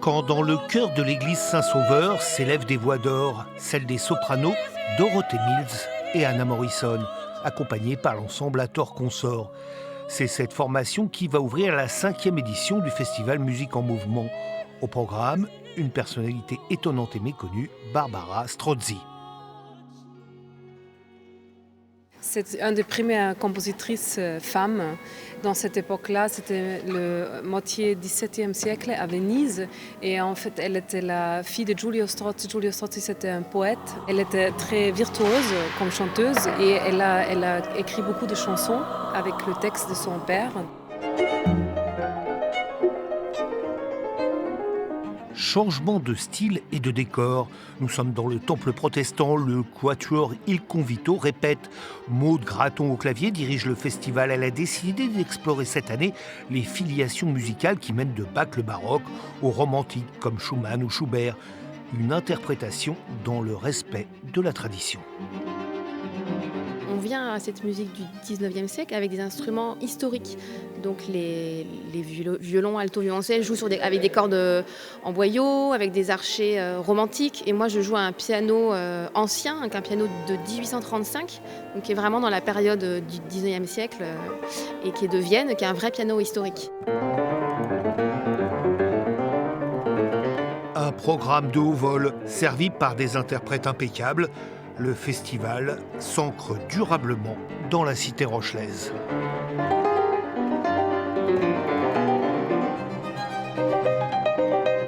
Quand dans le chœur de l'église Saint-Sauveur s'élèvent des voix d'or, celles des sopranos Dorothée Mills et Anna Morrison, accompagnées par l'ensemble Hathor Consort. C'est cette formation qui va ouvrir la 5e édition du festival Musique en Mouvement. Au programme, une personnalité étonnante et méconnue, Barbara Strozzi. C'est une des premières compositrices femmes. Dans cette époque-là, c'était le moitié du XVIIe siècle à Venise. Et en fait, elle était la fille de Giulio Strozzi. Giulio Strozzi, c'était un poète. Elle était très virtuose comme chanteuse et elle a écrit beaucoup de chansons avec le texte de son père. Changement de style et de décor. Nous sommes dans le temple protestant, le quatuor Il Convito répète. Maude Graton au clavier dirige le festival. Elle a décidé d'explorer cette année les filiations musicales qui mènent de Bach le baroque au romantique comme Schumann ou Schubert. Une interprétation dans le respect de la tradition. On vient à cette musique du 19e siècle avec des instruments historiques. Donc les violons, alto, violoncelle jouent avec des cordes en boyau, avec des archets romantiques. Et moi, je joue à un piano ancien, un piano de 1835, donc qui est vraiment dans la période du 19e siècle et qui est de Vienne, qui est un vrai piano historique. Un programme de haut vol servi par des interprètes impeccables. Le festival s'ancre durablement dans la cité rochelaise.